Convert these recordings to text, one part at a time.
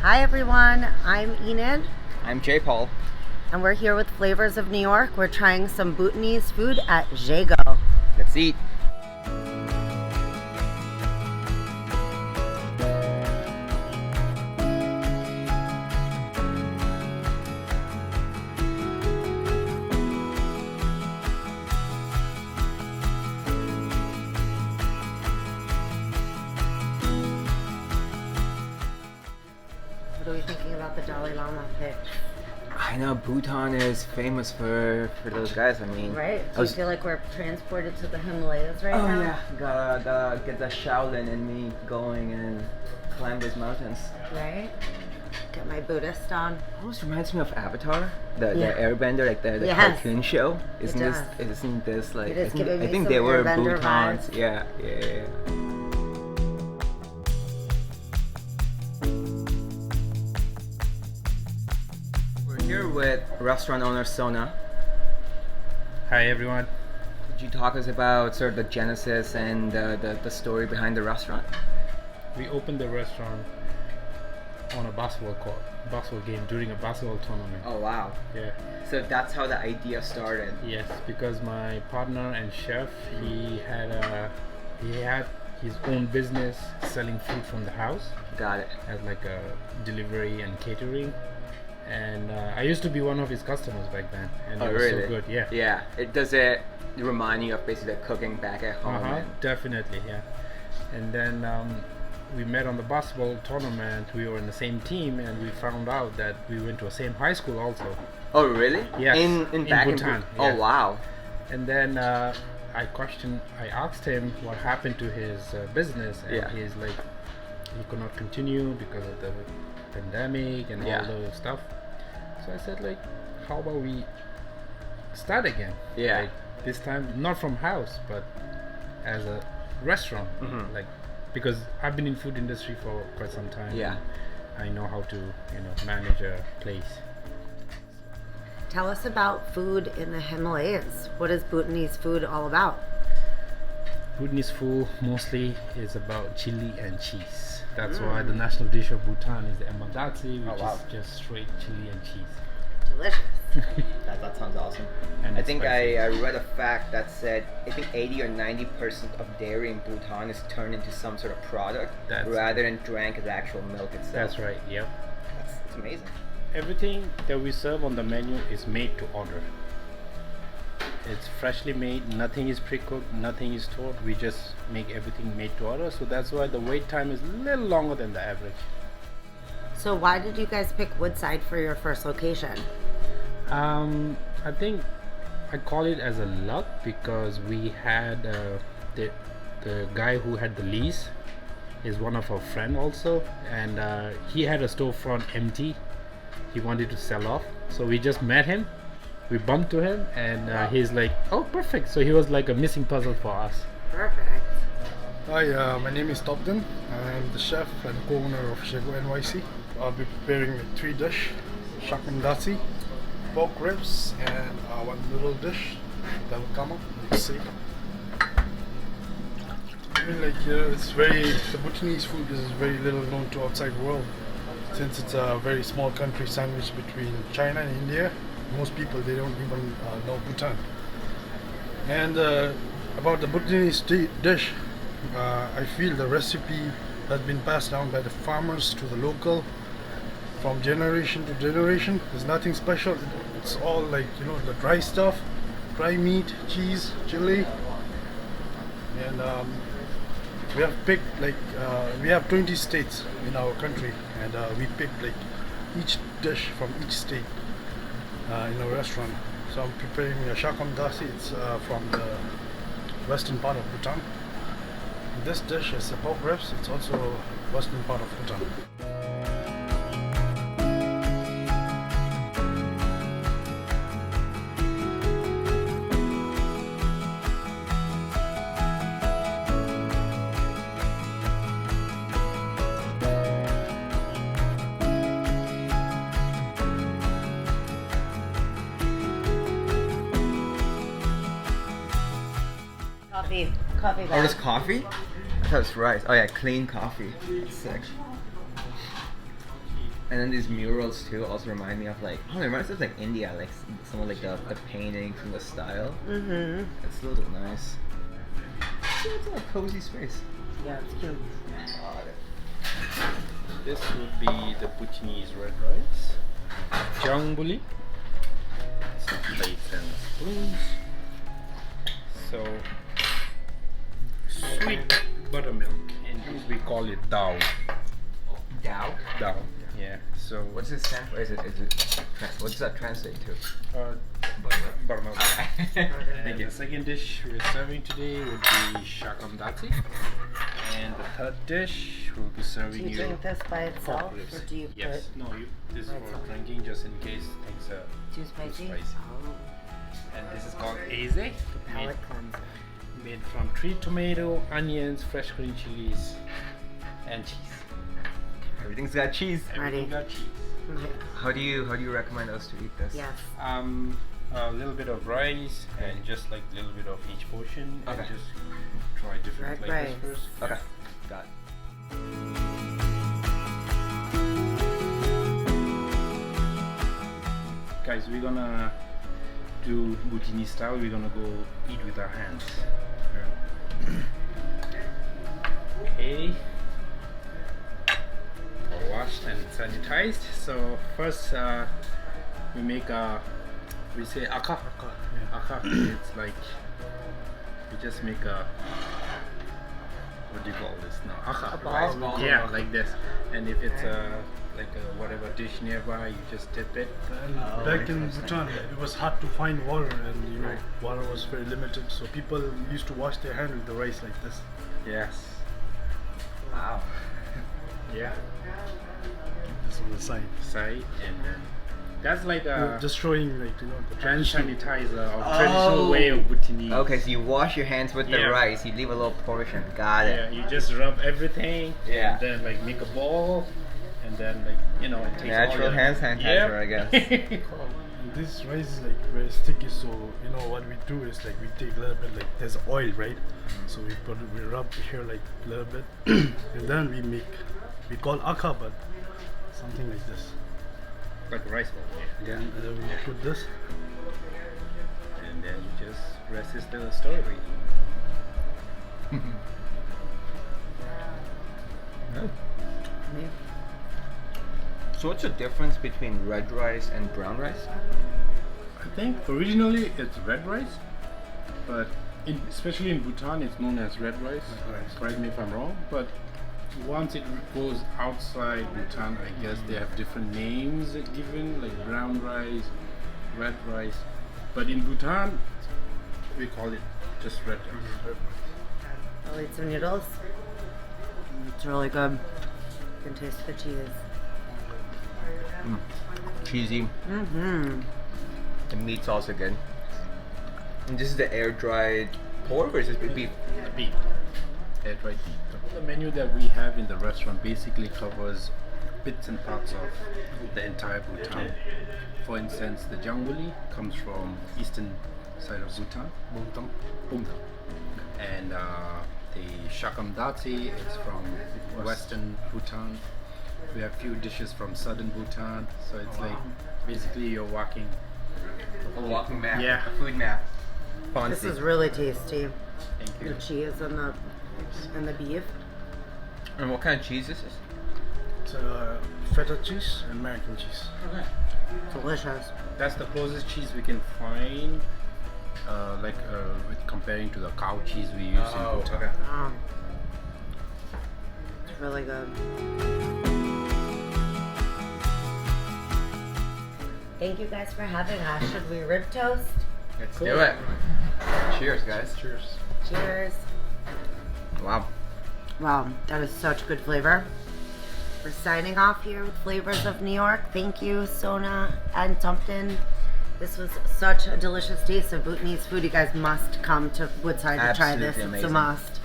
Hi everyone, I'm Enid, I'm J. Paul. and we're here with Flavors of New York. We're trying some Bhutanese food at Zhego. Let's eat. What are we thinking about the Dalai Lama pic? I know Bhutan is famous for those guys. I mean, Right? Do you feel like we're transported to the Himalayas right oh now? yeah, gotta get that Shaolin in me going and climb those mountains. Right? Get my Buddhist on. Almost reminds me of Avatar, the Yeah. Airbender, like the Yes. cartoon show. It Isn't does. this like? It is I think, giving me I think some they were Airbender Bhutans. vibes. Yeah. We're here with restaurant owner Sona. Hi everyone. Could you talk us about sort of the genesis and the story behind the restaurant? We opened the restaurant on a basketball game during a basketball tournament. Oh wow! Yeah. So that's how the idea started. Yes, because my partner and chef, he had his own business selling food from the house Got it. as like a delivery and catering. And I used to be one of his customers back then, and it was so good. Yeah. Yeah. Does it remind you of basically cooking back at home? Definitely, yeah. And then we met on the basketball tournament. We were in the same team, and we found out that we went to the same high school also. Oh really? Yes. In back in Bhutan. Oh Yeah. wow. And then I asked him what happened to his business, and Yeah. he's like, he could not continue because of the pandemic and Yeah. all those stuff. So I said, like, how about we start again? Yeah. Like, this time not from house, but as a restaurant. Mhm. Like, because I've been in food industry for quite some time. Yeah. I know how to manage a place. Tell us about food in the Himalayas. What is Bhutanese food all about? Bhutanese food mostly is about chili and cheese. That's why the national dish of Bhutan is the amandatsi, which Oh, wow. is just straight chili and cheese. Delicious. That sounds awesome. And I it's think spicy. I read a fact that said 80 or 90% of dairy in Bhutan is turned into some sort of product rather than drank as actual milk itself. That's right. Yep. That's amazing. Everything that we serve on the menu is made to order. It's freshly made. Nothing is pre-cooked. Nothing is stored. We just make everything made to order. So that's why the wait time is a little longer than the average. So why did you guys pick Woodside for your first location? I think I call it as a luck because we had the guy who had the lease is one of our friend also, and he had a storefront empty. He wanted to sell off, so we just met him. We bumped to him, and he's like, "Oh, perfect!" So he was like a missing puzzle for us. Perfect. Hi, my name is Topden. I'm the chef and co-owner of Zhego NYC. I'll be preparing like 3 dishes: shakundatsi, pork ribs, and one little dish that will come up. Let's see. I mean, like the Bhutanese food is very little known to outside world, since it's a very small country sandwiched between China and India. Most people they don't even know Bhutan. And about the Bhutanese dish, I feel the recipe has been passed down by the farmers to the local from generation to generation. There's nothing special. It's all like the dry stuff, dry meat, cheese, chili, and we have picked we have 20 states in our country, and we picked like each dish from each state in our restaurant. So I'm preparing a shakundatsi. It's from the western part of Bhutan. This dish is a pork ribs. It's also western part of Bhutan. Coffee Oh, bag. this coffee? I thought it was rice. Oh yeah, clean coffee. Sick. And then these murals too also remind me of like, it reminds me of like India, like some of like the paintings and the style. Mm-hmm. It's a little nice. It's a cozy space. Yeah, it's cute. This would be the Bhutanese red rice. Jangbuli. Some plates and spoons. So, sweet buttermilk. In English we call it dao. Dao? Dao. Yeah. So What's it stand for? What does that translate to? buttermilk. Thank you. The second dish we're serving today would be shakamdati. And the third dish we'll be Do serving you drink this by itself, pork ribs. or do you Yes. put No, this is by for itself? drinking just in case things are too spicy? spicy. Oh, And this is called eze, made, palate cleanser. made from 3 tomato, onions, fresh green chilies, and cheese. Everything's got cheese. Everything got cheese. How do you recommend us to eat this? Yes. A little bit of rice and just like a little bit of each portion, Okay. and just try different Red flavors rice. first. Okay. Got it. Guys, we're gonna do Bhutanese style. We're gonna go eat with our hands. Okay. All washed and sanitized. So first, we make we say aka. Aka. It's like we just make what do you call this now? Aka. A ball? Rice ball? Yeah, like this. And if it's like whatever dish nearby, you just dip it. And back in Bhutan, it was hard to find water, and you know, water was very limited. So people used to wash their hand with the rice like this. Yes. Wow. Yeah. This on the side. Side and then that's like Just showing, like, you know, the hand tradition. sanitizer or traditional way of Bhutanese. Okay, so you wash your hands with the Yeah. rice. You leave a little portion. Got Yeah, it. you just rub everything. Yeah. And then like make a ball, and then like it takes Natural all your, hand sanitizer, I guess. And this rice is like very sticky, so you know what we do is like we take a little bit, like there's oil, right? So we rub here like a little bit, and then we call aka, but something like this. Like a rice ball. Yeah. And then we put this. And then you just rest is the story. So what's the difference between red rice and brown rice? I think originally it's red rice, but especially in Bhutan it's known as red rice. Correct me if I'm wrong, but once it goes outside Bhutan, I guess they have different names given, like brown rice, red rice. But in Bhutan, we call it just red rice. I'll eat some noodles. It's really good. You can taste the cheese. Cheesy. Mm-hmm. The meat's also good. And this is the air dried pork or is this beef? Beef. Air dried beef. The menu that we have in the restaurant basically covers bits and parts of the entire Bhutan. For instance, the jangbuli comes from eastern side of Bhutan. Bumtang. And the shakamdati is from western Bhutan. We have few dishes from southern Bhutan. So it's like basically you're walking. A walking map. Yeah. A food map. This is really tasty. Thank The you. cheese and the beef. And what kind of cheese is this? It's feta cheese and American cheese. Delicious. That's the closest cheese we can find, with comparing to the cow cheese we use in Bhutan. okay. It's really good. Thank you guys for having us. Should we rib toast? Let's do it. Cheers, guys. Cheers. Cheers. Wow. Wow, that is such good flavor. We're signing off here with Flavors of New York. Thank you, Sona and Tumpton. This was such a delicious taste of Bhutanese food. You guys must come to Woodside to try this. Absolutely It's a amazing. must.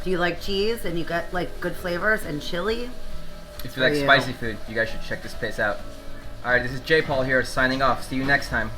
Do you like cheese and you get like good flavors and chili? If you like For you. spicy food, you guys should check this place out. Alright, this is J. Paul here signing off. See you next time.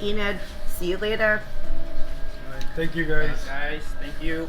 Enid, see you later. All right, thank you guys. Guys, thank you.